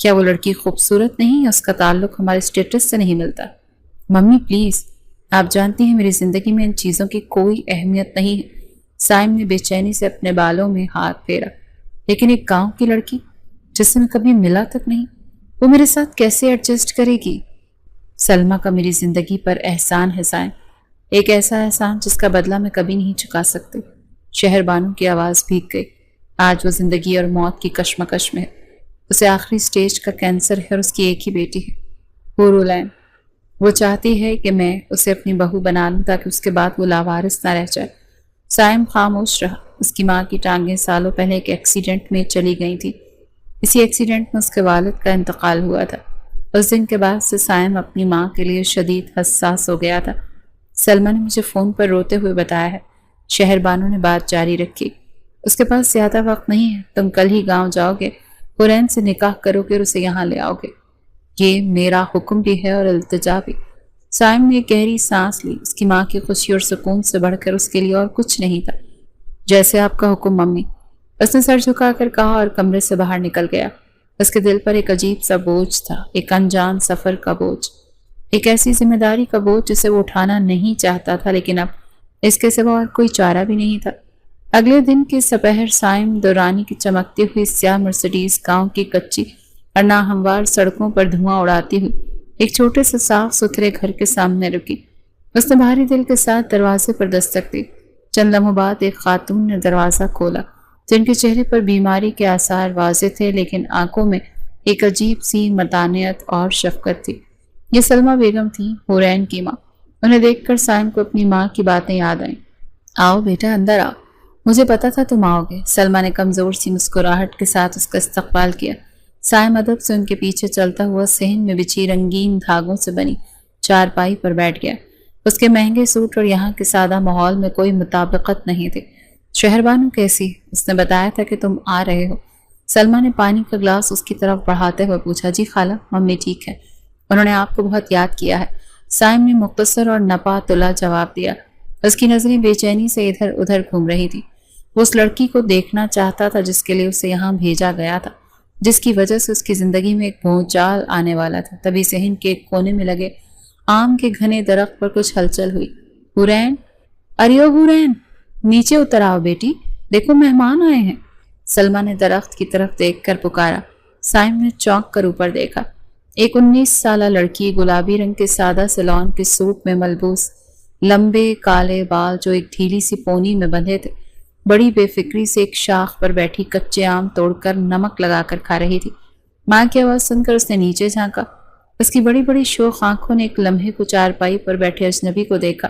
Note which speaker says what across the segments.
Speaker 1: کیا وہ لڑکی خوبصورت نہیں یا اس کا تعلق ہمارے اسٹیٹس سے نہیں ملتا؟ ممی پلیز، آپ جانتی ہیں میری زندگی میں ان چیزوں کی کوئی اہمیت نہیں ہے۔ سائم نے بے چینی سے اپنے بالوں میں ہاتھ پھیرا۔ لیکن ایک گاؤں کی لڑکی جس سے میں کبھی ملا تک نہیں، وہ میرے ساتھ کیسے ایڈجسٹ کرے گی؟ سلمیٰ کا میری زندگی پر احسان ہے سائم، ایک ایسا احسان جس کا بدلہ میں کبھی نہیں چکا سکتی۔ شہر بانو کی آواز بھیگ گئی۔ آج وہ زندگی اور موت کی کشمکش میں ہے۔ اسے آخری سٹیج کا کینسر ہے اور اس کی ایک ہی بیٹی ہے، پورولین۔ وہ چاہتی ہے کہ میں اسے اپنی بہو بنا لوں تاکہ اس کے بعد وہ لاوارث نہ رہ جائے۔ سائم خاموش رہا۔ اس کی ماں کی ٹانگیں سالوں پہلے ایک ایکسیڈنٹ میں چلی گئی تھی۔ اسی ایکسیڈنٹ میں اس کے والد کا انتقال ہوا تھا۔ اس دن کے بعد سے سائم اپنی ماں کے لیے شدید حساس ہو گیا تھا۔ سلمیٰ نے مجھے فون پر روتے ہوئے بتایا ہے۔ شہر بانو نے بات جاری رکھی۔ اس کے پاس زیادہ وقت نہیں ہے، تم کل ہی گاؤں جاؤ گے، قرین سے نکاح کرو گے اور اسے یہاں لے آؤ گے۔ یہ میرا حکم بھی ہے اور التجا بھی۔ سائم نے ایک گہری سانس لی۔ اس کی ماں کی خوشی اور سکون سے بڑھ کر اس کے لیے اور کچھ نہیں تھا۔ جیسے آپ کا حکم ممی، اس نے سر جھکا کر کہا اور کمرے سے باہر نکل گیا۔ اس کے دل پر ایک عجیب سا بوجھ تھا، ایک انجان سفر کا بوجھ، ایک ایسی ذمہ داری کا بوجھ جسے وہ اٹھانا نہیں چاہتا تھا، لیکن اب اس کے سوا اور کوئی چارہ بھی نہیں تھا۔ اگلے دن کی سپہر سائم دورانی کی چمکتی ہوئی سیاہ مرسیڈیز گاؤں کی کچی اور ناہموار سڑکوں پر دھواں اڑاتی ہوئی ایک چھوٹے سے صاف ستھرے گھر کے سامنے رکی۔ اس نے بھاری دل کے ساتھ دروازے پر دستک دی۔ چند لمحوں بعد ایک خاتون نے دروازہ کھولا، جن کے چہرے پر بیماری کے آثار واضح تھے، لیکن آنکھوں میں ایک عجیب سی متانیت اور شفقت تھی۔ یہ سلمیٰ بیگم تھی، حورین کی ماں۔ انہیں دیکھ کر سائم کو اپنی ماں کی باتیں یاد آئیں۔ آؤ بیٹا، اندر آؤ، مجھے پتا تھا تم آؤ گے۔ سلمیٰ نے کمزور سی مسکراہٹ کے ساتھ اس کا استقبال کیا۔ سائم ادب سے ان کے پیچھے چلتا ہوا صحن میں بچھی رنگین دھاگوں سے بنی چارپائی پر بیٹھ گیا۔ اس کے مہنگے سوٹ اور یہاں کے سادہ ماحول میں کوئی مطابقت نہیں تھی۔ شہر بانو کیسی؟ اس نے بتایا تھا کہ تم آ رہے ہو۔ سلمیٰ نے پانی کا گلاس اس کی طرف بڑھاتے ہوئے پوچھا۔ جی خالہ، ممی ٹھیک ہے، انہوں نے آپ کو بہت یاد کیا ہے۔ سائم نے مختصر اور نپا تلا جواب دیا۔ اس کی نظریں بے چینی سے ادھر ادھر گھوم رہی تھی۔ وہ اس لڑکی کو دیکھنا چاہتا تھا جس کے لیے اسے یہاں بھیجا گیا تھا، جس کی وجہ سے اس کی زندگی میں ایک بھونچال آنے والا تھا۔ تبھی صحن کے ایک کونے میں لگے آم کے گھنے درخت پر کچھ ہلچل ہوئی۔ حورین، اریو حورین، نیچے اتر آؤ بیٹی، دیکھو مہمان آئے ہیں۔ سلمیٰ نے درخت کی طرف دیکھ کر پکارا۔ سائم نے چونک کر اوپر دیکھا۔ ایک 19 سالہ لڑکی، گلابی رنگ کے سادہ سلون کے سوٹ میں ملبوس، لمبے کالے بال جو ایک ڈھیلی سی پونی میں بندھے تھے، بڑی بے فکری سے ایک شاخ پر بیٹھی کچے آم توڑ کر نمک لگا کر کھا رہی تھی۔ ماں کی آواز سن کر اس نے نیچے جھانکا۔ اس کی بڑی بڑی شوخ آنکھوں نے ایک لمحے کو چارپائی پر بیٹھے اجنبی کو دیکھا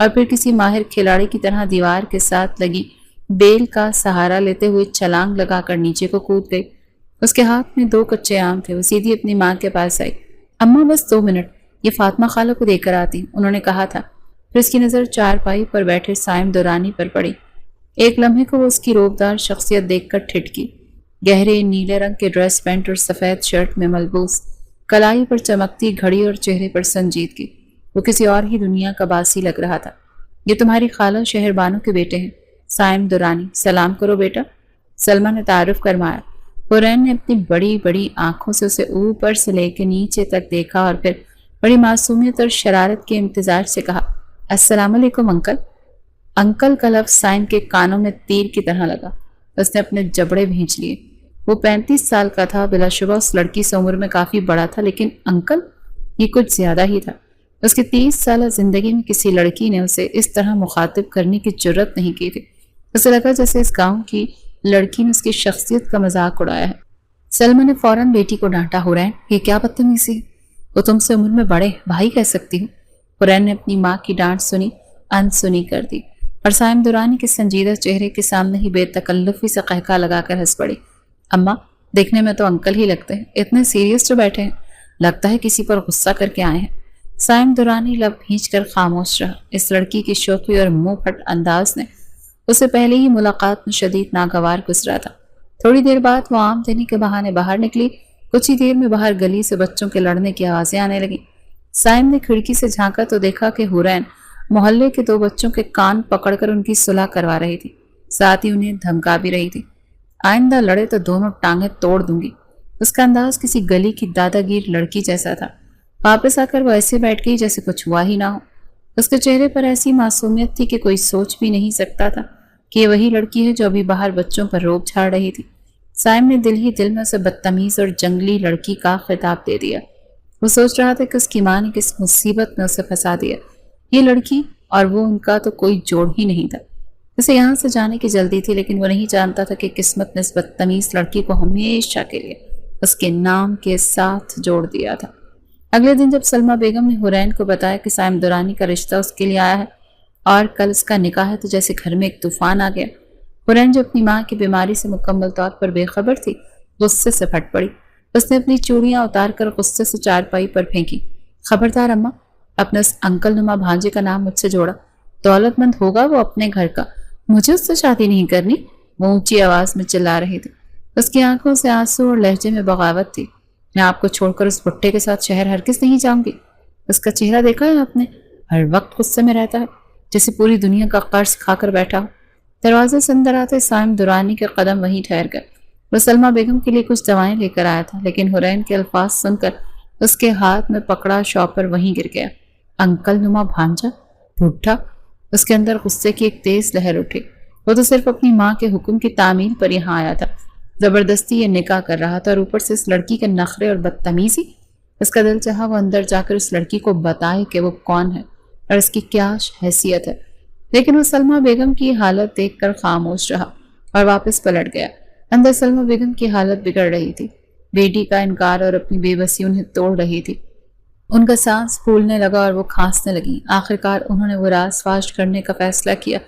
Speaker 1: اور پھر کسی ماہر کھلاڑی کی طرح دیوار کے ساتھ لگی بیل کا سہارا لیتے ہوئے چھلانگ لگا کر نیچے کو کود گئی۔ اس کے ہاتھ میں 2 کچے آم تھے۔ وہ سیدھی اپنی ماں کے پاس آئی۔ اماں بس 2 منٹ، یہ فاطمہ خالہ کو دے کر آتی، انہوں نے کہا تھا۔ پھر اس کی نظر چارپائی پر بیٹھے سائم دورانی پر پڑی۔ ایک لمحے کو وہ اس کی روبدار شخصیت دیکھ کر ٹھٹکی۔ گہرے نیلے رنگ کے ڈریس پینٹ اور سفید شرٹ میں ملبوس، کلائی پر چمکتی گھڑی اور چہرے پر سنجیدگی، وہ کسی اور ہی دنیا کا باسی لگ رہا تھا۔ یہ تمہاری خالہ شہر بانو کے بیٹے ہیں، سائم دورانی، سلام کرو بیٹا، سلمیٰ نے تعارف کروایا۔ حورین نے اپنی بڑی بڑی آنکھوں سے اسے اوپر سے لے کے نیچے تک دیکھا اور پھر بڑی معصومیت اور شرارت کے امتزاج سے کہا، السلام علیکم انکل۔ انکل کا لفظ سائم کے کانوں میں تیر کی طرح لگا۔ اس نے اپنے جبڑے بھینچ لیے۔ وہ 35 سال کا تھا، بلا شبہ اس لڑکی سے عمر میں کافی بڑا تھا، لیکن انکل یہ کچھ زیادہ ہی تھا۔ اس کی 30 سالہ زندگی میں کسی لڑکی نے اسے اس طرح مخاطب کرنے کی جرت نہیں کی تھی۔ اسے لگا جیسے اس گاؤں کی لڑکی نے اس کی شخصیت کا مذاق اڑایا ہے۔ سلمیٰ نے فوراً بیٹی کو ڈانٹا، حورین یہ کیا بدتمیزی ہے، وہ تم سے عمر میں بڑے، بھائی کہہ سکتی ہوں۔ حورین نے اپنی ماں کی ڈانٹ سنی انسنی کر دی اور سائم دورانی کے سنجیدہ چہرے کے سامنے ہی بے تکلفی سے قہقہ لگا کر ہنس پڑی۔ اماں دیکھنے میں تو انکل ہی لگتے ہیں، اتنے سیریس جو بیٹھے ہیں، لگتا ہے کسی پر غصہ کر کے آئے ہیں۔ سائم دورانی لب کھینچ کر خاموش رہا۔ اس لڑکی کی شوخی اور منہ پھٹ انداز نے اسے پہلے ہی ملاقات میں شدید ناگوار گزرا تھا۔ تھوڑی دیر بعد وہ آم دینے کے بہانے باہر نکلی۔ کچھ ہی دیر میں باہر گلی سے بچوں کے لڑنے کی آوازیں آنے لگیں۔ سائم نے کھڑکی سے جھانکا تو دیکھا کہ حورین محلے کے 2 بچوں کے کان پکڑ کر ان کی صلح کروا رہی تھی، ساتھ ہی انہیں دھمکا بھی رہی تھی۔ آئندہ لڑے تو دونوں ٹانگیں توڑ دوں گی۔ اس کا انداز کسی گلی کی دادا گیر لڑکی جیسا تھا۔ واپس آ کر وہ ایسے بیٹھ گئی جیسے کچھ ہوا ہی نہ ہو۔ اس کے چہرے پر ایسی معصومیت تھی کہ کوئی سوچ بھی نہیں سکتا تھا کہ یہ وہی لڑکی ہے جو ابھی باہر بچوں پر روب جھاڑ رہی تھی۔ سائم نے دل ہی دل میں اسے بدتمیز اور جنگلی لڑکی کا خطاب دے دیا۔ وہ سوچ رہا تھا کہ اس کی ماں نے کس مصیبت میں اسے پھنسا دیا۔ یہ لڑکی اور وہ ان کا تو کوئی جوڑ ہی نہیں تھا۔ اسے یہاں سے جانے کی جلدی تھی، لیکن وہ نہیں جانتا تھا کہ قسمت نے اس بدتمیز لڑکی کو ہمیشہ کے لیے اس کے نام کے ساتھ جوڑ دیا تھا۔ اگلے دن جب سلمہ بیگم نے حرین کو بتایا کہ سائم درانی کا رشتہ اس کے لیے آیا ہے اور کل اس کا نکاح ہے، تو جیسے گھر میں ایک طوفان آ گیا۔ حرین جو اپنی ماں کی بیماری سے مکمل طور پر بے خبر تھی، غصے سے پھٹ پڑی۔ اس نے اپنی چوڑیاں اتار کر غصے سے چارپائی پر پھینکی۔ خبردار اماں، اپنے اس انکل نما بھانجے کا نام مجھ سے جوڑا۔ دولت مند ہوگا وہ اپنے گھر کا، مجھے اس سے شادی نہیں کرنی، وہ اونچی آواز میں چلا رہی تھی۔ اس کی آنکھوں سے آنسو اور لہجے میں بغاوت تھی۔ میں آپ کو چھوڑ کر اس بھٹے کے ساتھ شہر ہرگز نہیں جاؤں گی۔ اس کا چہرہ دیکھا ہے آپ نے؟ ہر وقت غصے میں رہتا ہے، جیسے پوری دنیا کا قرض کھا کر بیٹھا ہو۔ دروازے سے اندر آتے سائم درانی کے قدم وہیں ٹھہر گئے۔ وہ سلمہ بیگم کے لیے کچھ دوائیں لے کر آیا تھا، لیکن حرین کے الفاظ سن کر اس کے ہاتھ میں پکڑا شاپر وہیں گر گیا۔ انکل نما بھانجا؟ بھٹا؟ اس کے اندر غصے کی ایک تیز لہر اٹھی۔ وہ تو صرف اپنی ماں کے حکم کی تعمیل پر یہاں آیا تھا، زبردستی یہ نکاح کر رہا تھا، اور اوپر سے اس لڑکی کے نخرے اور بدتمیزی۔ اس کا دل چاہا وہ اندر جا کر اس لڑکی کو بتائے کہ وہ کون ہے اور اس کی کیا حیثیت ہے، لیکن وہ سلمہ بیگم کی حالت دیکھ کر خاموش رہا اور واپس پلٹ گیا۔ اندر سلمہ بیگم کی حالت بگڑ رہی تھی۔ بیٹی کا انکار اور اپنی بے بسی انہیں توڑ رہی تھی۔ ان کا سانس پھولنے لگا اور وہ کھانسنے لگی۔ آخرکار انہوں نے وہ راز فاش کرنے کا فیصلہ کیا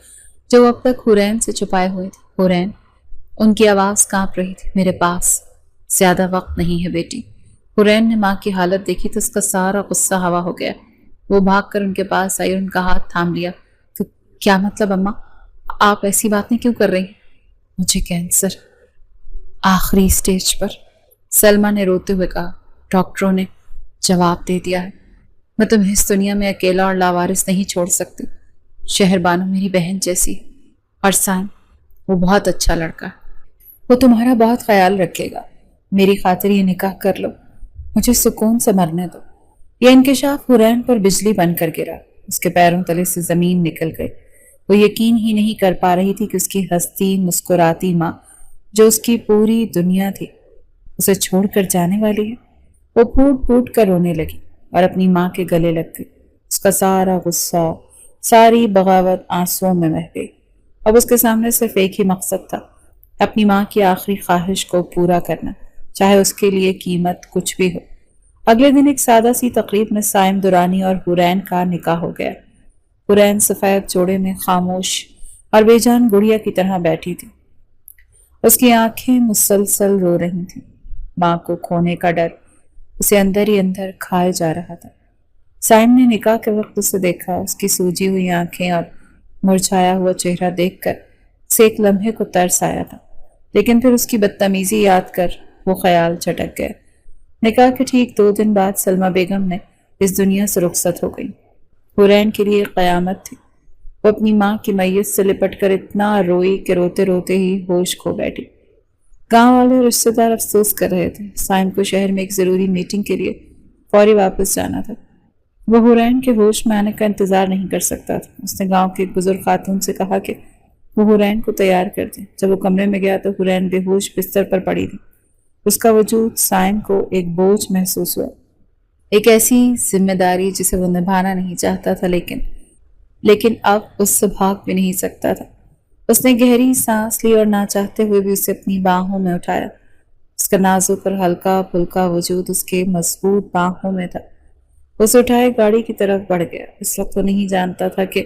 Speaker 1: جو وہ اب تک حرین سے چھپائے ہوئے تھے۔ حرین، ان کی آواز کانپ رہی تھی، میرے پاس زیادہ وقت نہیں ہے بیٹی۔ حرین نے ماں کی حالت دیکھی تو اس کا سارا غصہ ہوا ہو گیا۔ وہ بھاگ کر ان کے پاس آئی اور ان کا ہاتھ تھام لیا۔ تو کیا مطلب اماں؟ آپ ایسی باتیں کیوں کر رہی ہیں؟ مجھے کینسر، آخری سٹیج پر، سلمہ نے روتے ہوئے کہا۔ ڈاکٹروں نے جواب دے دیا ہے، میں تمہیں اس دنیا میں اکیلا اور لاوارث نہیں چھوڑ سکتی۔ شہر بانو میری بہن جیسی ہے، اور سائم وہ بہت اچھا لڑکا ہے، وہ تمہارا بہت خیال رکھے گا۔ میری خاطر یہ نکاح کر لو، مجھے سکون سے مرنے دو۔ یہ انکشاف حرین پر بجلی بن کر گرا۔ اس کے پیروں تلے سے زمین نکل گئی۔ وہ یقین ہی نہیں کر پا رہی تھی کہ اس کی ہستی مسکراتی ماں، جو اس کی پوری دنیا تھی، اسے چھوڑ کر جانے والی ہے۔ وہ پھوٹ پھوٹ کر رونے لگی اور اپنی ماں کے گلے لگ گئی۔ اس کا سارا غصہ، ساری بغاوت آنسوؤں میں بہہ گئی۔ اب اس کے سامنے صرف ایک ہی مقصد تھا، اپنی ماں کی آخری خواہش کو پورا کرنا، چاہے اس کے لیے قیمت کچھ بھی ہو۔ اگلے دن ایک سادہ سی تقریب میں سائم درانی اور حرین کا نکاح ہو گیا۔ حرین سفید جوڑے میں خاموش اور بے جان گڑیا کی طرح بیٹھی تھی۔ اس کی آنکھیں مسلسل رو رہی تھیں۔ ماں کو کھونے کا ڈر اسے اندر ہی اندر کھائے جا رہا تھا۔ سائم نے نکاح کے وقت اسے دیکھا۔ اس کی سوجی ہوئی آنکھیں اور مرجھایا ہوا چہرہ دیکھ کر اسے ایک لمحے کو ترس آیا تھا، لیکن پھر اس کی بدتمیزی یاد کر وہ خیال چٹک گئے۔ نکاح کے ٹھیک 2 دن بعد سلمہ بیگم نے اس دنیا سے رخصت ہو گئی۔ حرین کے لیے قیامت تھی۔ وہ اپنی ماں کی میت سے لپٹ کر اتنا روئی کہ روتے روتے ہی ہوش کھو بیٹھی۔ گاؤں والے اور رشتے دار افسوس کر رہے تھے۔ سائم کو شہر میں ایک ضروری میٹنگ کے لیے فوری واپس جانا تھا۔ وہ حرین کے ہوش میں آنے کا انتظار نہیں کر سکتا تھا۔ اس نے گاؤں کی ایک بزرگ خاتون سے کہا کہ وہ حرین کو تیار کر دیں۔ جب وہ کمرے میں گیا تو حرین بے ہوش بستر پر پڑی تھی۔ اس کا وجود سائم کو ایک بوجھ محسوس ہوا، ایک ایسی ذمہ داری جسے وہ نبھانا نہیں چاہتا تھا، لیکن اب اس سے بھاگ بھی نہیں سکتا تھا۔ اس نے گہری سانس لی اور نہ چاہتے ہوئے بھی اسے اپنی باہوں میں اٹھایا۔ اس کا نازک اور ہلکا پھلکا وجود اس کے مضبوط باہوں میں تھا۔ اسے اٹھائے گاڑی کی طرف بڑھ گیا۔ اس وقت وہ نہیں جانتا تھا کہ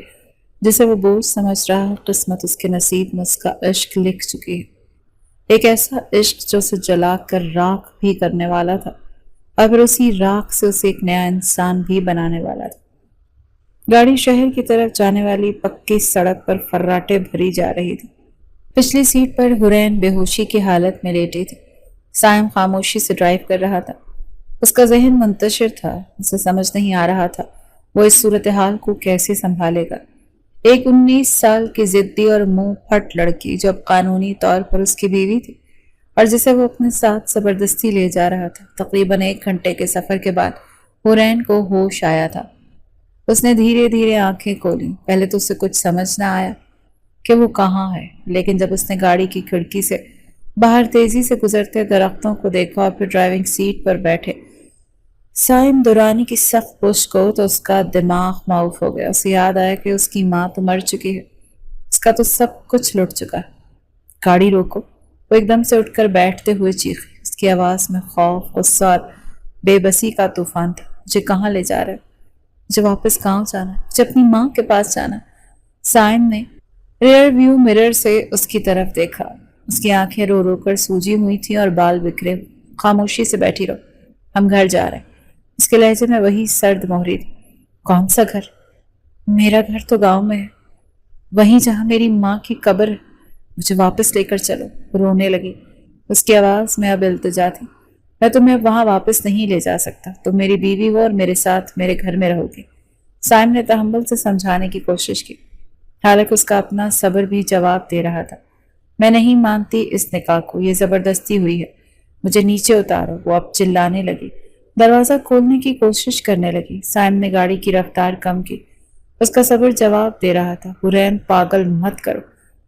Speaker 1: جسے وہ بوجھ سمجھ رہا ہے، قسمت اس کے نصیب میں اس کا عشق لکھ چکی ہے، ایک ایسا عشق جو اسے جلا کر راکھ بھی کرنے والا تھا، اور پھر اسی راکھ سے اسے ایک نیا انسان بھی بنانے والا تھا۔ گاڑی شہر کی طرف جانے والی پکی سڑک پر فراٹے بھری جا رہی تھی۔ پچھلی سیٹ پر حرین بے ہوشی کی حالت میں لیٹی تھی۔ سائم خاموشی سے ڈرائیو کر رہا تھا۔ اس کا ذہن منتشر تھا۔ اسے سمجھ نہیں آ رہا تھا وہ اس صورتحال کو کیسے سنبھالے گا۔ ایک 19 سال کی ضدی اور منہ پھٹ لڑکی جو اب قانونی طور پر اس کی بیوی تھی، اور جسے وہ اپنے ساتھ زبردستی لے جا رہا تھا۔ تقریباً 1 گھنٹے کے سفر کے بعد حورین کو ہوش آیا تھا۔ اس نے دھیرے دھیرے آنکھیں کھولیں۔ پہلے تو اسے کچھ سمجھ نہ آیا کہ وہ کہاں ہے، لیکن جب اس نے گاڑی کی کھڑکی سے باہر تیزی سے گزرتے درختوں کو دیکھا اور پھر ڈرائیونگ سیٹ پر بیٹھے سائم دورانی کی سخت پشت کو، تو اس کا دماغ معاف ہو گیا۔ اسے یاد آیا کہ اس کی ماں تو مر چکی ہے، اس کا تو سب کچھ لٹ چکا ہے۔ گاڑی روکو، وہ ایک دم سے اٹھ کر بیٹھتے ہوئے چیخی۔ اس کی آواز میں خوف، غصہ اور بے بسی کا طوفان تھا۔ مجھے کہاں لے جا رہے؟ مجھے واپس گاؤں جانا ہے، مجھے اپنی ماں کے پاس جانا ہے۔ سائم نے ریئر ویو مرر سے اس کی طرف دیکھا۔ اس کی آنکھیں رو رو کر سوجی ہوئی تھیں اور بال بکھرے ہوئے۔ خاموشی سے بیٹھی رہو، ہم گھر جا رہے ہیں۔ اس کے لہجے میں وہی سرد مہری تھی۔ کون سا گھر؟ میرا گھر تو گاؤں میں ہے، وہیں جہاں میری ماں کی قبر ہے، مجھے واپس لے کر چلو۔ رونے لگی۔ اس کی آواز میں اب التجا تھی۔ میں تمہیں وہاں واپس نہیں لے جا سکتا، تم میری بیوی ہو اور میرے ساتھ میرے گھر میں رہو گی۔ سائم نے تحمل سے سمجھانے کی کوشش کی، حالانکہ اس کا اپنا صبر بھی جواب دے رہا تھا۔ میں نہیں مانتی اس نکاح کو، یہ زبردستی ہوئی ہے، مجھے نیچے اتارو۔ وہ اب چلانے لگی، دروازہ کھولنے کی کوشش کرنے لگی۔ سائم نے گاڑی کی رفتار کم کی۔ اس کا صبر جواب دے رہا تھا، حورین پاگل مت کرو،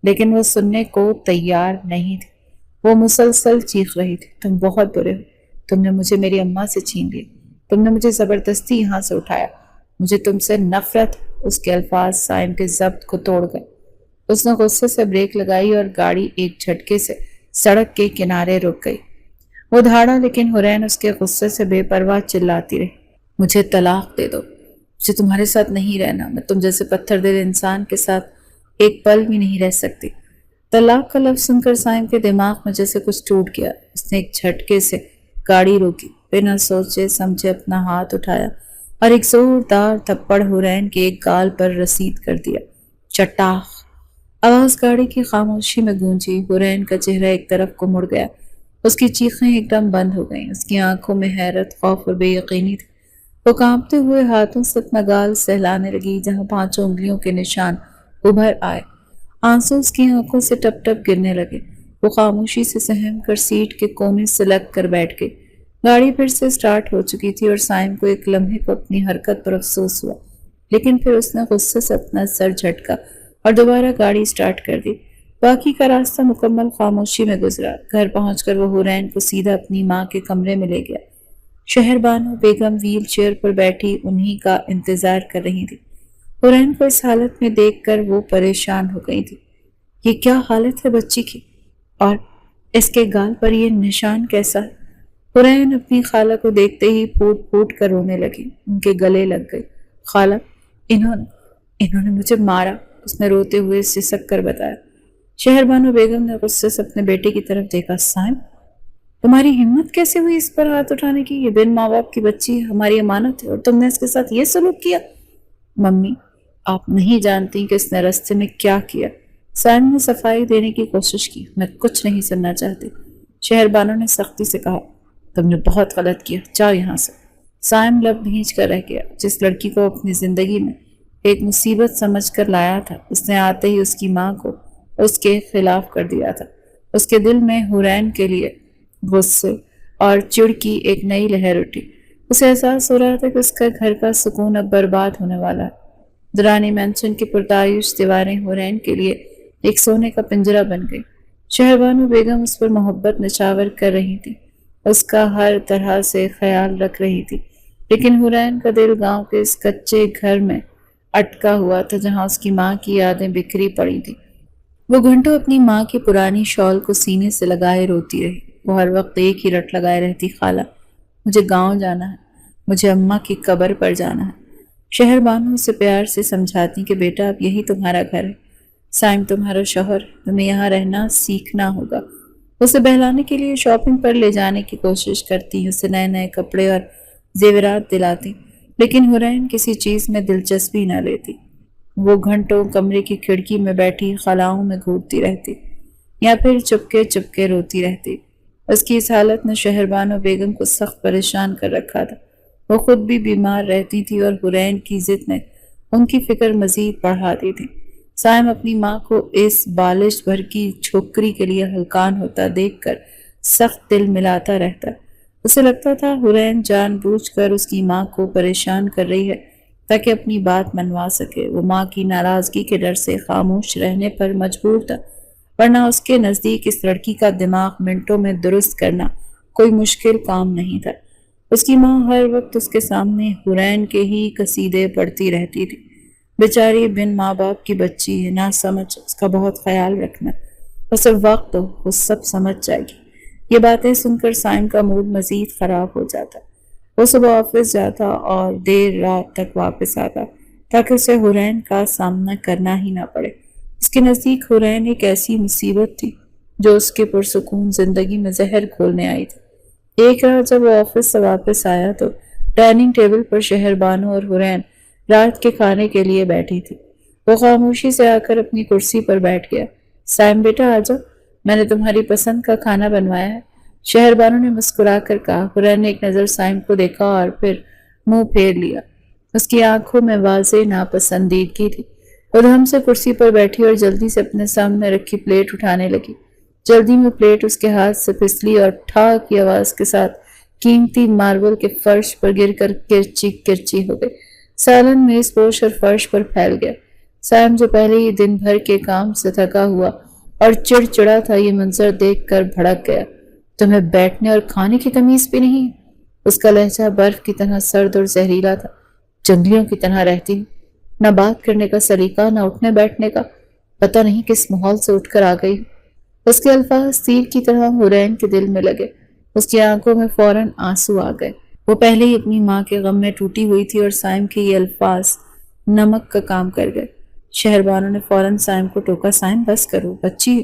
Speaker 1: لیکن وہ سننے کو تیار نہیں تھی۔ وہ مسلسل چیخ رہی تھی، تم بہت برے ہو، تم نے مجھے میری اماں سے چھین لیا، تم نے مجھے زبردستی یہاں سے اٹھایا، مجھے تم سے نفرت۔ اس کے الفاظ سائم کے ضبط کو توڑ گئے۔ اس نے غصے سے بریک لگائی اور گاڑی ایک جھٹکے سے سڑک کے کنارے رک گئی۔ وہ دھاڑا، لیکن حورین اس کے غصے سے بے پرواہ چلاتی رہی۔ مجھے طلاق دے دو، مجھے تمہارے ساتھ نہیں رہنا، میں تم جیسے پتھر دل انسان کے ساتھ ایک پل بھی نہیں رہ سکتی۔ طلاق کا لفظ سن کر سائم کے دماغ میں جیسے کچھ ٹوٹ گیا۔ اس نے ایک جھٹکے سے گاڑی روکی، بنا سوچے سمجھے اپنا ہاتھ اٹھایا اور ایک زوردار تھپڑ حورین کے ایک گال پر رسید کر دیا۔ چٹاخ! آواز گاڑی کی خاموشی میں گونجی۔ حورین کا چہرہ ایک طرف کو مڑ گیا، اس کی چیخیں ایک دم بند ہو گئیں۔ اس کی آنکھوں میں حیرت، خوف اور بے یقینی تھی۔ وہ کانپتے ہوئے ہاتھوں سے اپنا گال سہلانے لگی، جہاں 5 انگلیوں کے نشان ابھر آئے۔ آنسو اس کی آنکھوں سے ٹپ ٹپ گرنے لگے۔ وہ خاموشی سے سہم کر سیٹ کے کونے سے لگ کر بیٹھ گئی۔ گاڑی پھر سے سٹارٹ ہو چکی تھی اور سائم کو ایک لمحے کو اپنی حرکت پر افسوس ہوا، لیکن پھر اس نے غصے سے اپنا سر جھٹکا اور دوبارہ گاڑی سٹارٹ کر دی۔ باقی کا راستہ مکمل خاموشی میں گزرا۔ گھر پہنچ کر وہ حورین کو سیدھا اپنی ماں کے کمرے میں لے گیا۔ شہر بانو بیگم ویل چیئر پر بیٹھی انہی کا انتظار کر رہی تھی۔ حورین کو اس حالت میں دیکھ کر وہ پریشان ہو گئی تھی۔ یہ کیا حالت ہے بچی کی؟ اور اس کے گال پر یہ نشان کیسا ہے؟ حورین اپنی خالہ کو دیکھتے ہی پھوٹ پھوٹ کر رونے لگی، ان کے گلے لگ گئی۔ خالہ، انہوں نے مجھے مارا، اس نے روتے ہوئے سسک کر بتایا۔ شہر بانو بیگم نے غصے سے اپنے بیٹے کی طرف دیکھا۔ سائم، تمہاری ہمت کیسے ہوئی اس پر ہاتھ اٹھانے کی؟ یہ بن ماں باپ کی بچی ہماری امانت ہے اور تم نے اس کے ساتھ یہ سلوک کیا؟ ممی، آپ نہیں جانتی کہ اس نے رستے میں کیا کیا۔ سائم نے صفائی دینے کی کوشش کی۔ میں کچھ نہیں سننا چاہتی، شہر بانو نے سختی سے کہا۔ تم نے بہت غلط کیا، جاؤ یہاں سے۔ سائم لب بھینچ کر رہ گیا۔ جس لڑکی کو اپنی زندگی میں ایک مصیبت سمجھ کر لایا تھا، اس نے آتے ہی اس کی ماں کو اس کے خلاف کر دیا تھا۔ اس کے دل میں حورین کے لیے غصے اور چڑ کی ایک نئی لہر اٹھی۔ اسے احساس ہو رہا تھا کہ اس کا گھر کا سکون اب برباد ہونے والا ہے۔ درانی مینشن کی پرتعیش دیواریں حورین کے لیے ایک سونے کا پنجرہ بن گئی۔ شہر بانو بیگم اس پر محبت نچھاور کر رہی تھی، اس کا ہر طرح سے خیال رکھ رہی تھی، لیکن حورین کا دل گاؤں کے اس کچے گھر میں اٹکا ہوا تھا جہاں اس کی ماں کی یادیں بکھری پڑی تھی۔ وہ گھنٹوں اپنی ماں کی پرانی شال کو سینے سے لگائے روتی رہی۔ وہ ہر وقت ایک ہی رٹ لگائے رہتی، خالہ، مجھے گاؤں جانا ہے، مجھے اماں کی قبر پر جانا ہے۔ شہر بانو اسے پیار سے سمجھاتی کہ بیٹا اب یہی تمہارا گھر ہے، سائم تمہارا شوہر، تمہیں یہاں رہنا سیکھنا ہوگا۔ اسے بہلانے کے لیے شاپنگ پر لے جانے کی کوشش کرتی، اسے نئے نئے کپڑے اور زیورات دلاتی، لیکن حورین کسی چیز میں دلچسپی نہ لیتی۔ وہ گھنٹوں کمرے کی کھڑکی میں بیٹھی خلاؤں میں گھورتی رہتی یا پھر چپکے چپکے روتی رہتی۔ اس کی اس حالت نے شہر بانو بیگم کو سخت پریشان کر رکھا تھا۔ وہ خود بھی بیمار رہتی تھی اور حورین کی ضد نے ان کی فکر مزید بڑھا دی تھی۔ سائم اپنی ماں کو اس بالش بھر کی چھوکری کے لیے ہلکان ہوتا دیکھ کر سخت دل ملاتا رہتا۔ اسے لگتا تھا حورین جان بوجھ کر اس کی ماں کو پریشان کر رہی ہے تاکہ اپنی بات منوا سکے۔ وہ ماں کی ناراضگی کے ڈر سے خاموش رہنے پر مجبور تھا، ورنہ اس کے نزدیک اس لڑکی کا دماغ منٹوں میں درست کرنا کوئی مشکل کام نہیں تھا۔ اس کی ماں ہر وقت اس کے سامنے حورین کے ہی قصیدے پڑھتی رہتی تھی۔ بیچاری بن ماں باپ کی بچی ہے، نہ سمجھ، اس کا بہت خیال رکھنا، بس اب وقت دو، وہ سب سمجھ جائے گی۔ یہ باتیں سن کر سائم کا موڈ مزید خراب ہو جاتا۔ وہ صبح آفس جاتا اور دیر رات تک واپس آتا تاکہ اسے حورین کا سامنا کرنا ہی نہ پڑے۔ اس کے نزدیک حورین ایک ایسی مصیبت تھی جو اس کے پرسکون زندگی میں زہر گھولنے آئی تھی۔ ایک رات جب وہ آفس سے واپس آیا تو ڈائننگ ٹیبل پر شہر بانو اور حورین رات کے کھانے کے لیے بیٹھی تھی۔ وہ خاموشی سے آ کر اپنی کرسی پر بیٹھ گیا۔ سائم بیٹا آ جاؤ، میں نے تمہاری پسند کا کھانا بنوایا ہے، شہر بانو نے مسکرا کر کہا۔ حورین نے ایک نظر سائم کو دیکھا اور پھر منہ پھیر لیا۔ اس کی آنکھوں میں واضح ناپسندیدگی تھی۔ وہ دھم سے کرسی پر بیٹھی اور جلدی سے اپنے سامنے رکھی پلیٹ اٹھانے لگی۔ جلدی میں پلیٹ اس کے ہاتھ سے پھسلی اور ٹھا کی آواز کے ساتھ قیمتی ماربل کے فرش پر گر کر کرچی کرچی ہو گئی۔ سالن میز پوش اور فرش پر پھیل گیا۔ سائم جو پہلے ہی دن بھر کے کام سے تھکا ہوا اور چڑچڑا تھا، یہ منظر دیکھ کر بھڑک گیا۔ تمہیں بیٹھنے اور کھانے کی تمیز بھی نہیں؟ اس کا لہجہ برف کی طرح سرد اور زہریلا تھا۔ جنگلیوں کی طرح رہتی ہوں، نہ بات کرنے کا سلیقہ، نہ اٹھنے بیٹھنے کا، پتہ نہیں کس ماحول سے اٹھ کر آ گئی۔ اس کے الفاظ تیر کی طرح حورین کے دل میں لگے۔ اس کی آنکھوں میں فوراً آنسو آ گئے۔ وہ پہلے ہی اپنی ماں کے غم میں ٹوٹی ہوئی تھی اور سائم کے یہ الفاظ نمک کا کام کر گئے۔ شہر بانو نے فوراً سائم کو ٹوکا، سائم بس کرو، بچی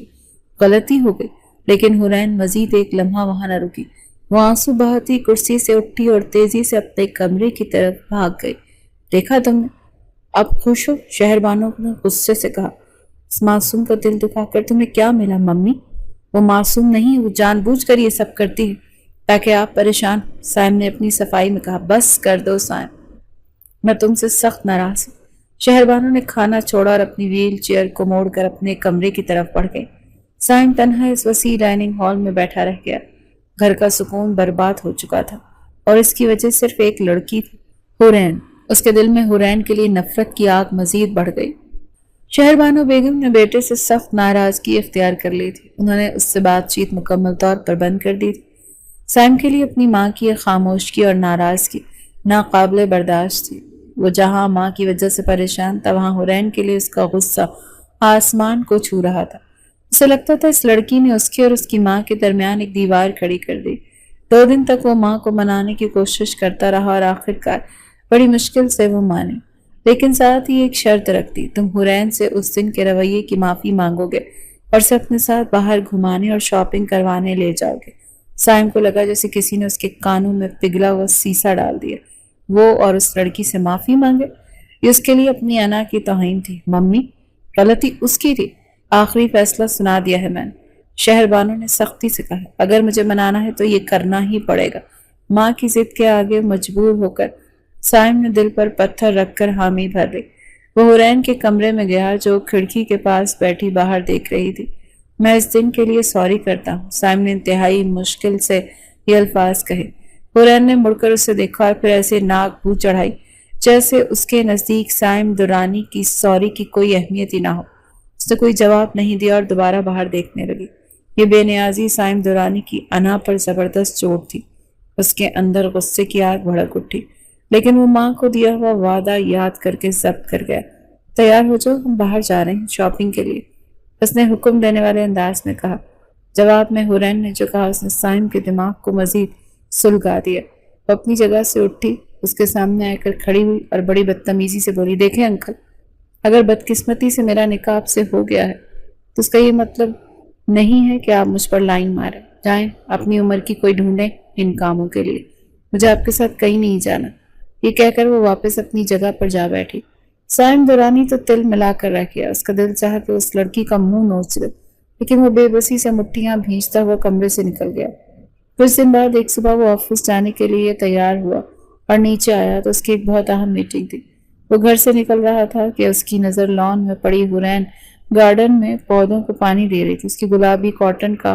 Speaker 1: غلطی ہو گئی۔ لیکن حورین مزید ایک لمحہ وہاں نہ رکی۔ وہ آنسو بہاتی کرسی سے اٹھی اور تیزی سے اپنے کمرے کی طرف بھاگ گئی۔ دیکھا تم نے، اب خوش ہو؟ شہر بانو نے غصے سے کہا۔ اس معصوم کا دل دکھا کر تمہیں کیا ملا ممی؟ وہ معصوم نہیں، وہ جان بوجھ کر یہ سب کرتی ہے تاکہ آپ پریشان۔ سائم نے اپنی صفائی میں کہا، بس کر دو سائم، میں تم سے سخت ناراض ہوں۔ شہر بانو نے کھانا چھوڑا اور اپنی ویل چیئر کو موڑ کر اپنے کمرے کی طرف بڑھ گئی۔ سائم تنہا اس وسیع ڈائننگ ہال میں بیٹھا رہ گیا۔ گھر کا سکون برباد ہو چکا تھا اور اس کی وجہ صرف ایک لڑکی تھی، حورین۔ اس کے دل میں حورین کے لیے نفرت کی آگ مزید بڑھ گئی۔ شہر بانو بیگم نے بیٹے سے سخت ناراضگی اختیار کر لی تھی۔ انہوں نے اس سے بات چیت مکمل طور پر بند کر دی تھی۔ سائم کے لیے اپنی ماں کی خاموشی اور ناراضگی ناقابل برداشت تھی۔ وہ جہاں ماں کی وجہ سے پریشان تھا، وہاں حورین کے لیے اس کا غصہ آسمان کو چھو رہا تھا۔ اسے لگتا تھا اس لڑکی نے اس کے اور اس کی ماں کے درمیان ایک دیوار کھڑی کر دی۔ 2 دن تک وہ ماں کو منانے کی کوشش کرتا رہا اور آخرکار بڑی مشکل سے وہ مانی، لیکن ساتھ ہی ایک شرط رکھتی، تم حورین سے اس دن کے رویے کی معافی مانگو گے اور اسے اپنے ساتھ باہر گھمانے اور شاپنگ کروانے لے جاؤ گے۔ سائم کو لگا جیسے کسی نے اس کے کانوں میں پگھلا ہوا سیسا ڈال دیا۔ وہ اور اس لڑکی سے معافی مانگے، یہ اس کے لیے اپنی انا کی توہین تھی۔ ممی، غلطی اس کی تھی، آخری فیصلہ سنا دیا ہے میں نے، شہر بانو نے سختی سے کہا۔ اگر مجھے منانا ہے تو یہ کرنا ہی پڑے گا۔ ماں کی ضد کے آگے مجبور ہو کر سائم نے دل پر پتھر رکھ کر حامی بھر لی۔ وہ حورین کے کمرے میں گیا جو کھڑکی کے پاس بیٹھی باہر دیکھ رہی تھی۔ میں اس دن کے لیے سوری کرتا ہوں، سائم نے انتہائی مشکل سے یہ الفاظ کہے۔ حورین نے مڑ کر اسے دیکھا اور پھر ایسے ناک بو چڑھائی جیسے اس کے نزدیک سائم درانی کی سوری کی کوئی اہمیت ہی نہ ہو۔ اس نے کوئی جواب نہیں دیا اور دوبارہ باہر دیکھنے لگی۔ یہ بے نیازی سائم درانی کی انا پر زبردست چوٹ تھی۔ اس کے اندر غصے کی آگ بھڑک اٹھی، لیکن وہ ماں کو دیا ہوا وعدہ یاد کر کے ضبط کر گیا۔ تیار ہو جاؤ، ہم باہر جا رہے ہیں شاپنگ کے لیے، اس نے حکم دینے والے انداز میں کہا۔ جواب میں حورین نے جو کہا اس نے سائم کے دماغ کو مزید سلگا دیا۔ وہ اپنی جگہ سے اٹھی، اس کے سامنے آ کر کھڑی ہوئی اور بڑی بدتمیزی سے بولی، دیکھیں انکل، اگر بدقسمتی سے میرا نکاح آپ سے ہو گیا ہے تو اس کا یہ مطلب نہیں ہے کہ آپ مجھ پر لائن ماریں۔ جائیں، اپنی عمر کی کوئی ڈھونڈیں ان کاموں کے لیے، مجھے آپ کے ساتھ کہیں نہیں جانا۔ یہ کہہ کر وہ واپس اپنی جگہ پر جا بیٹھی۔ سائم درانی تو تل ملا کر رہ گیا۔ اس کا دل چاہا کہ اس لڑکی کا منہ نوچ دے، لیکن وہ بے بسی سے مٹھیاں بھینچتا ہوا کمرے سے نکل گیا۔ کچھ دن بعد ایک صبح وہ آفس جانے کے لیے تیار ہوا اور نیچے آیا تو اس کی ایک بہت اہم میٹنگ تھی۔ وہ گھر سے نکل رہا تھا کہ اس کی نظر لان میں پڑی حورین گارڈن میں پودوں کو پانی دے رہی تھی۔ اس کی گلابی کاٹن کا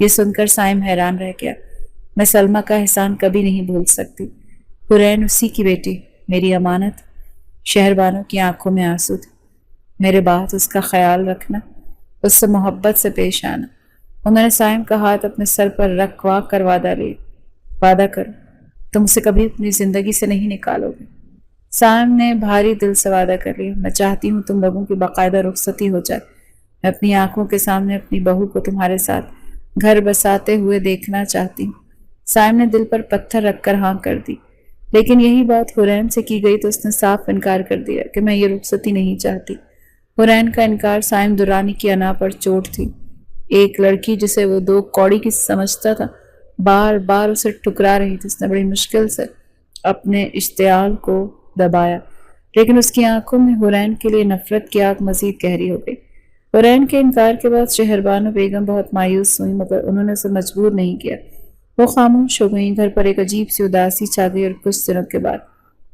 Speaker 1: یہ سن کر سائم حیران رہ گیا۔ میں سلمہ کا احسان کبھی نہیں بھول سکتی۔ حرین اسی کی بیٹی، میری امانت۔ شہربانوں کی آنکھوں میں آنسو تھے۔ میرے بعد اس کا خیال رکھنا، اس سے محبت سے پیش آنا۔ انہوں نے سائم کا ہاتھ اپنے سر پر رکھ وا کر وعدہ لیا۔ وعدہ کرو تم اسے کبھی اپنی زندگی سے نہیں نکالو گے۔ سائم نے بھاری دل سے وعدہ کر لیا۔ میں چاہتی ہوں تم لوگوں کی باقاعدہ رخصتی ہو جائے۔ میں اپنی آنکھوں کے سامنے اپنی بہو کو تمہارے ساتھ گھر بساتے ہوئے دیکھنا چاہتی ہوں۔ سائم نے دل پر پتھر رکھ کر ہاں کر دی، لیکن یہی بات حرین سے کی گئی تو اس نے صاف انکار کر دیا کہ میں یہ رخصتی نہیں چاہتی۔ حرین کا انکار سائم درانی کی انا پر چوٹ تھی۔ ایک لڑکی جسے وہ دو کوڑی کی سمجھتا تھا بار بار اسے ٹھکرا رہی تھی۔ اس نے بڑی مشکل سے اپنے اشتعال کو دبایا، لیکن اس کی آنکھوں میں حرین کے لیے نفرت کی آگ مزید گہری ہو گئی۔ حرین کے انکار کے بعد شہربانو بیگم بہت مایوس ہوئی، مگر انہوں نے اسے مجبور نہیں کیا۔ وہ خاموش ہو گئیں۔ گھر پر ایک عجیب سی اداسی چھا گئی اور کچھ دنوں کے بعد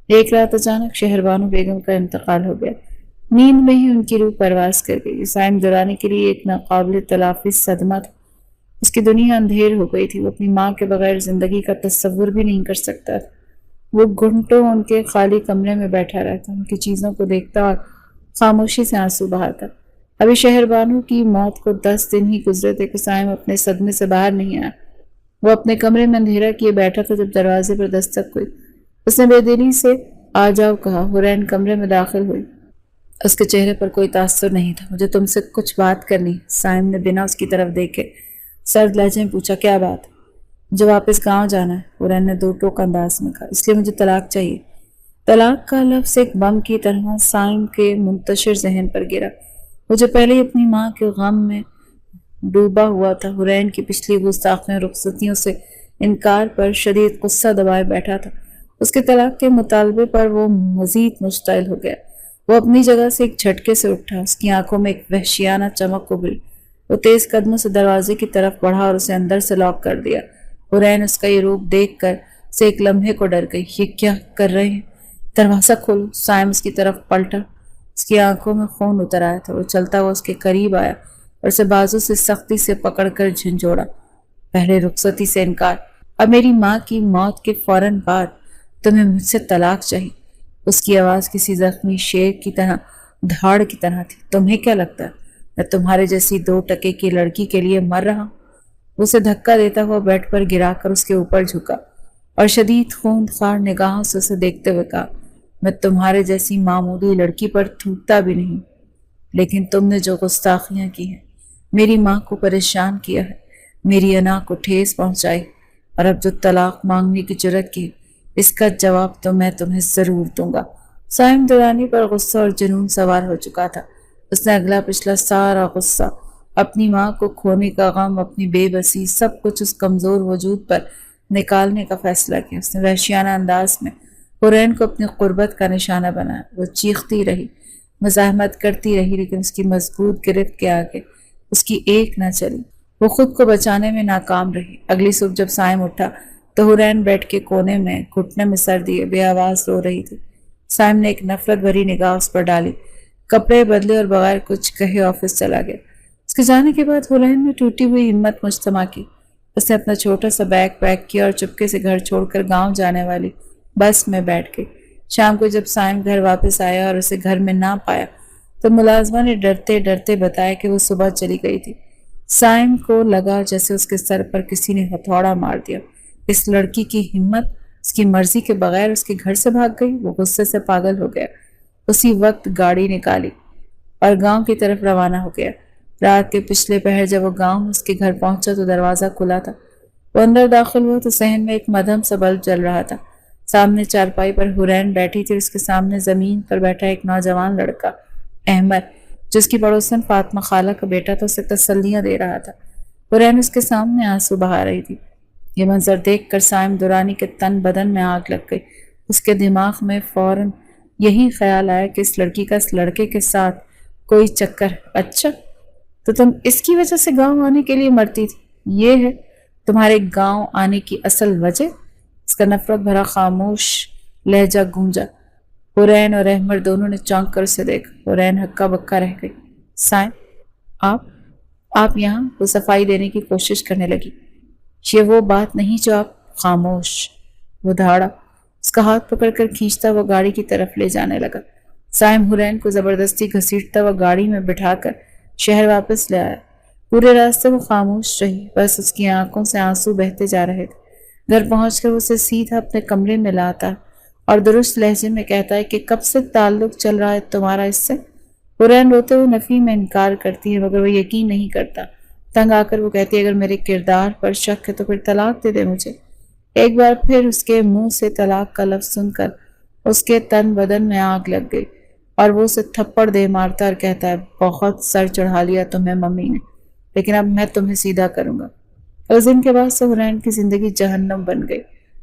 Speaker 1: ایک رات اچانک شہربانو بیگم کا انتقال ہو گیا۔ نیند میں ہی ان کی روح پرواز کر گئی۔ سائم درانی کے لیے ایک ناقابل تلافی صدمہ تھا۔ اس کی دنیا اندھیر ہو گئی تھی۔ وہ اپنی ماں کے بغیر زندگی کا تصور بھی نہیں کر سکتا تھا۔ وہ گھنٹوں ان کے خالی کمرے میں بیٹھا رہتا، ان کی چیزوں کو دیکھتا اور خاموشی سے آنسو بہاتا۔ ابھی شہربانو کی موت کو 10 دن ہی گزرے تھے کہ سائم اپنے صدمے سے باہر نہیں آیا۔ وہ اپنے کمرے میں اندھیرا کیے بیٹھا تھا جب دروازے پر دستک ہوئی۔ اس نے بے دلی سے آ جاؤ کہا۔ حرین کمرے میں داخل ہوئی۔ اس کے چہرے پر کوئی تاثر نہیں تھا۔ مجھے تم سے کچھ بات کرنی۔ سائم نے بنا اس کی طرف دیکھے سرد لہجے میں پوچھا، کیا بات؟ مجھے واپس گاؤں جانا ہے، حرین نے دو ٹوک انداز میں کہا، اس لیے مجھے طلاق چاہیے۔ طلاق کا لفظ ایک بم کی طرح سائم کے منتشر ذہن پر گرا۔ مجھے پہلے ہی اپنی ماں کے غم میں ڈوبا ہوا تھا۔ حرین کی پچھلی گستاخیوں رخصتیوں سے انکار پر شدید غصہ دبائے بیٹھا تھا۔ اس کے طلاق کے مطالبے پر وہ مزید مشتعل ہو گیا۔ وہ اپنی جگہ سے ایک جھٹکے سے اٹھا۔ اس کی آنکھوں میں ایک وحشیانہ چمک ابھری۔ وہ تیز قدموں سے دروازے کی طرف بڑھا اور اسے اندر سے لاک کر دیا۔ حرین اس کا یہ روپ دیکھ کر اسے ایک لمحے کو ڈر گئی۔ یہ کیا کر رہے ہیں؟ دروازہ کھولو۔ سائم اس کی طرف پلٹا۔ اس کی آنکھوں میں خون اتر آیا تھا۔ وہ چلتا ہوا اس کے قریب آیا اور اسے بازو سے سختی سے پکڑ کر جھنجھوڑا۔ پہلے رخصتی سے انکار، اب میری ماں کی موت کے فوراً بعد تمہیں مجھ سے طلاق چاہیے۔ اس کی آواز کسی زخمی شیر کی طرح دھاڑ کی طرح تھی۔ تمہیں کیا لگتا ہے میں تمہارے جیسی 2 ٹکے کی لڑکی کے لیے مر رہا ہوں؟ اسے دھکا دیتا ہوا بیڈ پر گرا کر اس کے اوپر جھکا اور شدید خون خوار نگاہوں سے اسے دیکھتے ہوئے کہا، میں تمہارے جیسی معمولی لڑکی پر تھوکتا بھی نہیں، لیکن تم نے جو گستاخیاں کی ہیں، میری ماں کو پریشان کیا ہے، میری انا کو ٹھیس پہنچائی، اور اب جو طلاق مانگنے کی جرت کی، اس کا جواب تو میں تمہیں ضرور دوں گا۔ سائم درانی پر غصہ اور جنون سوار ہو چکا تھا۔ اس نے اگلا پچھلا سارا غصہ، اپنی ماں کو کھونے کا غم، اپنی بے بسی، سب کچھ اس کمزور وجود پر نکالنے کا فیصلہ کیا۔ اس نے وحشیانہ انداز میں حرین کو اپنی قربت کا نشانہ بنایا۔ وہ چیختی رہی، مزاحمت کرتی رہی، لیکن اس کی مضبوط گرفت کے آگے اس کی ایک نہ چلی۔ وہ خود کو بچانے میں ناکام رہی۔ اگلی صبح جب سائم اٹھا تو حرین بیٹھ کے کونے میں گھٹنے میں سر دیے بے آواز رو رہی تھی۔ سائم نے ایک نفرت بھری نگاہ اس پر ڈالی، کپڑے بدلے اور بغیر کچھ کہے آفس چلا گیا۔ اس کے جانے کے بعد حرین نے ٹوٹی ہوئی ہمت مجتمع کی۔ اس نے اپنا چھوٹا سا بیگ پیک کیا اور چپکے سے گھر چھوڑ کر گاؤں جانے والی بس میں بیٹھ گئی۔ شام کو جب سائم گھر واپس آیا اور اسے گھر میں نہ پایا تو ملازمہ نے ڈرتے ڈرتے بتایا کہ وہ صبح چلی گئی تھی۔ سائم کو لگا جیسے اس کے سر پر کسی نے ہتھوڑا مار دیا۔ اس لڑکی کی ہمت اس کی مرضی کے بغیر اس کے گھر سے بھاگ گئی۔ وہ غصے سے پاگل ہو گیا۔ اسی وقت گاڑی نکالی اور گاؤں کی طرف روانہ ہو گیا۔ رات کے پچھلے پہر جب وہ گاؤں اس کے گھر پہنچا تو دروازہ کھلا تھا۔ وہ اندر داخل ہوا تو صحن میں ایک مدھم سا بلب جل رہا تھا۔ سامنے چارپائی پر حرین بیٹھی تھی اور اس کے سامنے زمین پر بیٹھا ایک نوجوان لڑکا احمد، جس کی پڑوسن فاطمہ خالہ کا بیٹا تھا، اسے تسلیاں دے رہا تھا۔ حرین اس کے سامنے آنسو بہا رہی تھی۔ یہ منظر دیکھ کر سائم درانی کے تن بدن میں آگ لگ گئی۔ اس کے دماغ میں فوراً یہی خیال آیا کہ اس لڑکی کا اس لڑکے کے ساتھ کوئی چکر ہے۔ اچھا تو تم اس کی وجہ سے گاؤں آنے کے لیے مرتی تھی؟ یہ ہے تمہارے گاؤں آنے کی اصل وجہ؟ اس کا نفرت بھرا خاموش لہجہ گونجا۔ حرین اور احمد دونوں نے چونک کر اسے دیکھا۔ حرین ہکا بکا رہ گئی۔ سائم، آپ آپ یہاں؟ وہ صفائی دینے کی کوشش کرنے لگی۔ یہ وہ بات نہیں جو آپ… خاموش، وہ دھاڑا۔ اس کا ہاتھ پکڑ کر کھینچتا وہ گاڑی کی طرف لے جانے لگا۔ سائم حرین کو زبردستی گھسیٹتا وہ گاڑی میں بٹھا کر شہر واپس لے آیا۔ پورے راستے وہ خاموش رہی، بس اس کی آنکھوں سے آنسو بہتے جا رہے تھے۔ گھر پہنچ کر اسے سیدھا اپنے کمرے میں لاتا اور درست لہجے میں کہتا ہے کہ کب سے تعلق چل رہا ہے تمہارا اس سے؟ حرین روتے ہوئے نفی میں انکار کرتی ہے، مگر وہ یقین نہیں کرتا۔ تنگ آ کر وہ کہتی ہے اگر میرے کردار پر شک ہے تو پھر طلاق دے دے مجھے۔ ایک بار پھر اس کے منہ سے طلاق کا لفظ سن کر اس کے تن بدن میں آگ لگ گئی اور وہ اسے تھپڑ دے مارتا اور کہتا ہے بہت سر چڑھا لیا تمہیں ممی نے، لیکن اب میں تمہیں سیدھا کروں گا۔ اس دن کے بعد سے حرین کی زندگی جہنم بن گئی۔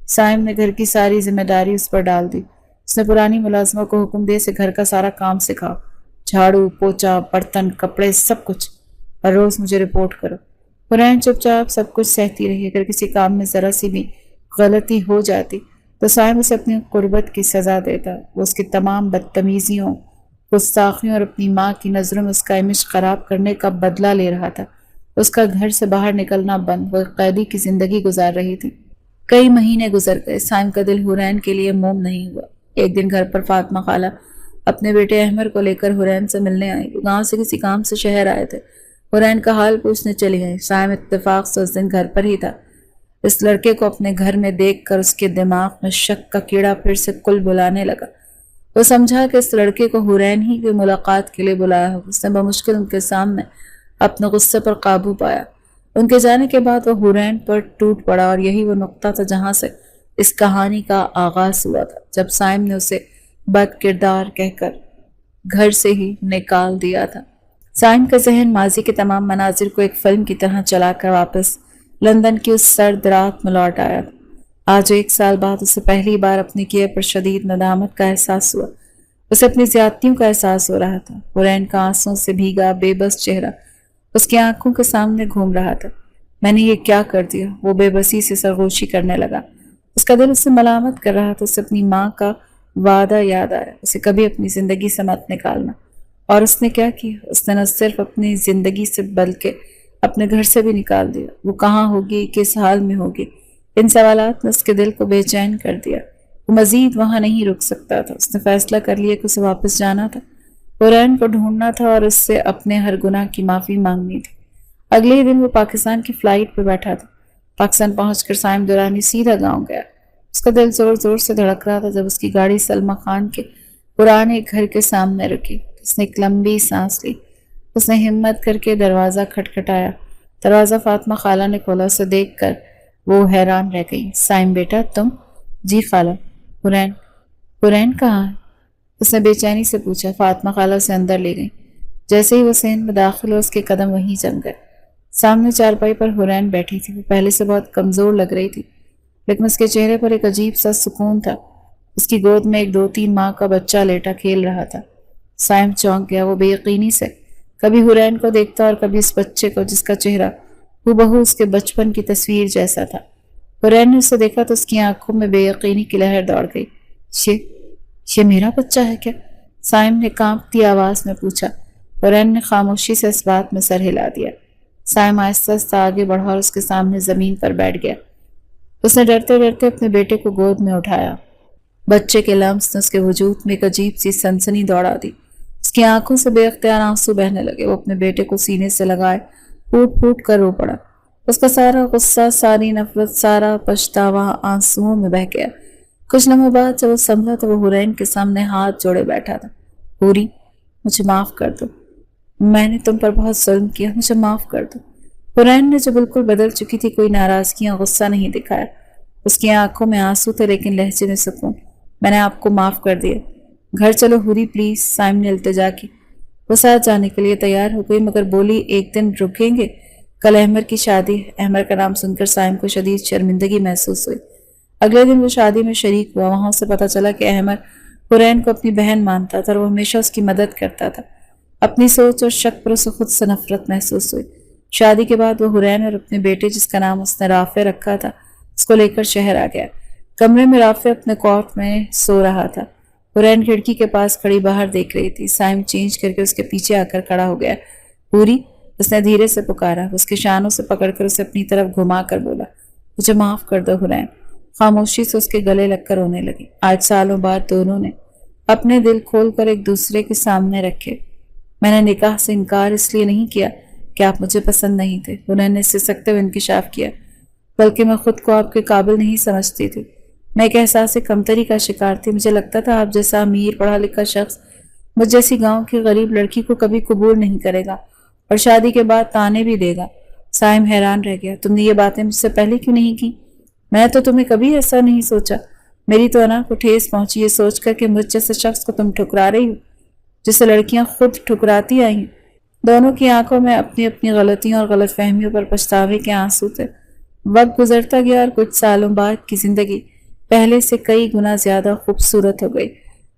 Speaker 1: سائم نے گھر کی ساری ذمہ داری اس پر ڈال دی۔ اس نے پرانی ملازمہ کو حکم دے سے گھر کا سارا کام سکھاؤ، جھاڑو پوچھا برتن کپڑے سب کچھ، اور روز مجھے رپورٹ کرو۔ حرین چپ چاپ سب کچھ سہتی رہی۔ اگر کسی کام میں ذرا سی بھی غلطی ہو جاتی تو سائم اسے اپنی قربت کی سزا دیتا۔ وہ اس کی تمام بدتمیزیوں، گستاخیوں اور اپنی ماں کی نظروں میں اس کا امیج خراب کرنے کا بدلہ لے رہا تھا۔ اس کا گھر سے باہر نکلنا بند، وہ قیدی کی زندگی گزار رہی تھی۔ کئی مہینے گزر گئے، سائم کا دل حرین کے لیے موم نہیں ہوا۔ ایک دن گھر پر فاطمہ خالہ اپنے بیٹے احمر کو لے کر حرین سے ملنے آئی۔ وہ گاؤں سے کسی کام سے شہر آئے تھے۔ حرین کا حال پوچھنے چلی گئی۔ سائم اتفاق سے اس دن گھر پر ہی تھا۔ اس لڑکے کو اپنے گھر میں دیکھ کر اس کے دماغ میں شک کا کیڑا پھر سے کل بلانے لگا۔ وہ سمجھا کہ اس لڑکے کو حرین ہی کی ملاقات کے لیے بلایا ہو۔ اس نے بمشکل ان کے سامنے اپنے غصے پر قابو پایا۔ ان کے جانے کے بعد وہ حرین پر ٹوٹ پڑا، اور یہی وہ نقطہ تھا جہاں سے اس کہانی کا آغاز ہوا تھا، جب سائم نے اسے بد کردار کہہ کر گھر سے ہی نکال دیا تھا۔ سائم کا ذہن ماضی کے تمام مناظر کو ایک فلم کی طرح چلا کر واپس لندن کی اس سرد رات میں لوٹ آیا تھا۔ آج 1 سال بعد اسے پہلی بار اپنے کیے پر شدید ندامت کا احساس ہوا۔ اسے اپنی زیادتیوں کا احساس ہو رہا تھا۔ حرین کا آنسوں سے بھیگا بے بس چہرہ اس کی آنکھوں کے سامنے گھوم رہا تھا۔ میں نے یہ کیا کر دیا؟ وہ بے بسی سے سرگوشی کرنے لگا۔ اس کا دل اسے ملامت کر رہا تھا۔ اسے اپنی ماں کا وعدہ یاد آیا، اسے کبھی اپنی زندگی سے مت نکالنا۔ اور اس نے کیا کیا؟ اس نے نہ صرف اپنی زندگی سے بلکہ اپنے گھر سے بھی نکال دیا۔ وہ کہاں ہوگی، کس حال میں ہوگی؟ ان سوالات نے اس کے دل کو بے چین کر دیا۔ وہ مزید وہاں نہیں رک سکتا تھا۔ اس نے فیصلہ کر لیا کہ اسے واپس جانا تھا، حرین کو ڈھونڈنا تھا اور اس سے اپنے ہر گناہ کی معافی مانگنی تھی۔ اگلے ہی دن وہ پاکستان کی فلائٹ پہ بیٹھا تھا۔ پاکستان پہنچ کر سائم درانی سیدھا گاؤں گیا۔ اس کا دل زور زور سے دھڑک رہا تھا جب اس کی گاڑی سلمہ خان کے پرانے گھر کے سامنے رکی۔ اس نے ایک لمبی سانس لی۔ اس نے ہمت کر کے دروازہ کھٹکھٹایا۔ دروازہ فاطمہ خالہ نے کھولا۔ اسے دیکھ کر وہ حیران رہ گئی۔ سائم بیٹا تم؟ جی خالہ۔ حرین کہاں ہے؟ اس نے بے چینی سے پوچھا۔ فاطمہ خالہ اسے اندر لے گئی۔ جیسے ہی وہ صحن میں داخل ہو اس کے قدم وہیں جم گئے۔ سامنے چارپائی پر حرین بیٹھی تھی۔ وہ پہلے سے بہت کمزور لگ رہی تھی، لیکن اس کے چہرے پر ایک عجیب سا سکون تھا۔ اس کی گود میں ایک 2-3 ماہ کا بچہ لیٹا کھیل رہا تھا۔ سائم چونک گیا۔ وہ بے یقینی سے کبھی حرین کو دیکھتا اور کبھی اس بچے کو جس کا چہرہ ہو اس کے بچپن کی تصویر جیسا تھا۔ حرین نے اسے دیکھا تو اس کی آنکھوں میں بے یقینی کی لہر دوڑ گئی۔ یہ میرا بچہ ہے کیا؟ سائم نے کانپتی آواز میں پوچھا۔ حرین نے خاموشی سے اس بات میں سر ہلا دیا۔ سائم آہستہ آہستہ آگے بڑھا اور اس کے سامنے زمین پر بیٹھ گیا۔ اس نے ڈرتے ڈرتے اپنے بیٹے کو گود میں اٹھایا۔ بچے کے لمس نے اس کے وجود میں ایک عجیب سی سنسنی دوڑا دی۔ اس کی آنکھوں سے بے اختیار آنسو بہنے لگے۔ وہ اپنے بیٹے کو سینے سے لگائے پھوٹ پھوٹ کر رو پڑا۔ اس کا سارا غصہ، ساری نفرت، سارا پچھتاوا آنسوؤں میں بہہ گیا۔ کچھ لمحوں بعد جب وہ سنبھلا تو وہ حرین کے سامنے ہاتھ جوڑے بیٹھا تھا۔ حوری، مجھے معاف کر دو، میں نے تم پر بہت ظلم کیا، مجھے معاف کر دو۔ حرین نے جو بالکل بدل چکی تھی کوئی ناراضگی یا غصہ نہیں دکھایا۔ اس کی آنکھوں میں آنسو تھے لیکن لہجے میں سکون۔ میں نے آپ کو معاف کر دیا، گھر چلو حوری پلیز۔ سائم نے التجا کی۔ وہ ساتھ جانے کے لیے تیار ہو گئی مگر بولی ایک دن رکیں گے، کل احمر کی شادی۔ احمر کا نام سن کر سائم کو شدید شرمندگی محسوس ہوئی۔ اگلے دن وہ شادی میں شریک ہوا۔ وہاں اسے پتہ چلا کہ احمر حرین کو اپنی بہن مانتا تھا اور وہ ہمیشہ اس کی مدد کرتا تھا۔ اپنی سوچ اور شک پر اسے خود سے نفرت محسوس ہوئی۔ شادی کے بعد وہ حرین اور اپنے بیٹے جس کا نام اس نے رافع رکھا تھا اس کو لے کر شہر آ گیا۔ کمرے میں رافع اپنے کوٹ میں سو رہا تھا۔ حرین کھڑکی کے پاس کھڑی باہر دیکھ رہی تھی۔ سائم چینج کر کے اس کے پیچھے آ کر کھڑا ہو گیا۔ پوری، اس نے دھیرے سے پکارا، اس کے شانوں سے پکڑ کر اسے اپنی طرف گھما کر بولا، مجھے معاف کر دو حرین۔ خاموشی سے اس کے گلے لگ کر رونے لگی۔ آج سالوں بعد دونوں نے اپنے دل کھول کر ایک دوسرے کے سامنے رکھے۔ میں نے نکاح سے انکار اس لیے نہیں کیا کہ آپ مجھے پسند نہیں تھے، انہوں نے سسکتے ہوئے انکشاف کیا، بلکہ میں خود کو آپ کے قابل نہیں سمجھتی تھی۔ میں ایک احساس کمتری کا شکار تھی۔ مجھے لگتا تھا آپ جیسا امیر پڑھا لکھا شخص مجھ جیسی گاؤں کی غریب لڑکی کو کبھی قبول نہیں کرے گا اور شادی کے بعد تانے بھی دے گا۔ سائم حیران رہ گیا، تم نے یہ باتیں مجھ سے پہلے کیوں نہیں کی؟ میں تو تمہیں کبھی ایسا نہیں سوچا۔ میری تو انا کو ٹھیس پہنچی یہ سوچ کر کہ مجھ جیسے شخص کو تم ٹھکرا رہی ہو جسے لڑکیاں خود ٹھکراتی آئی ہیں۔ دونوں کی آنکھوں میں اپنی اپنی غلطیوں اور غلط فہمیوں پر پچھتاوے کے آنسو تھے۔ وقت گزرتا گیا اور کچھ سالوں بعد کی زندگی پہلے سے کئی گنا زیادہ خوبصورت ہو گئی۔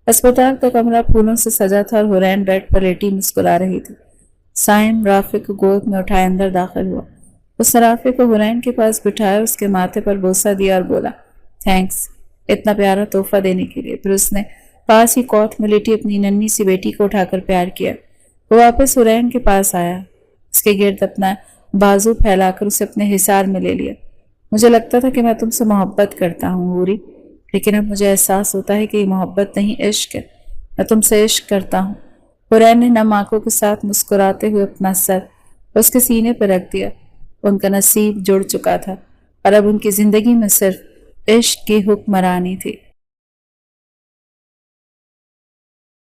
Speaker 1: اسپتال کا کمرہ پھولوں سے سجا تھا اور حرین بیڈ پر لیٹی مسکرا رہی تھی۔ سائم رافع کو گود میں اٹھائے اندر داخل ہوا۔ اس نے رافع کو حرین کے پاس بٹھایا، اس کے ماتھے پر بوسہ دیا اور بولا، تھینکس اتنا پیارا تحفہ دینے کے لیے۔ پھر اس نے پاس ہی کوٹ میں لیٹی اپنی ننھی سی بیٹی کو اٹھا کر پیار کیا۔ وہ واپس حرین کے پاس آیا، اس کے گرد اپنا بازو پھیلا کر اسے اپنے حصار میں لے لیا۔ مجھے لگتا تھا کہ میں تم سے محبت کرتا ہوں حوری، لیکن اب مجھے احساس ہوتا ہے کہ یہ محبت نہیں عشق ہے۔ میں تم سے عشق کرتا ہوں۔ حرین نے نم آنکھوں کے ساتھ مسکراتے ہوئے اپنا سر اس کے سینے پر رکھ دیا۔ ان کا نصیب جڑ چکا تھا اور اب ان کی زندگی میں صرف عشق کی حکمرانی تھی۔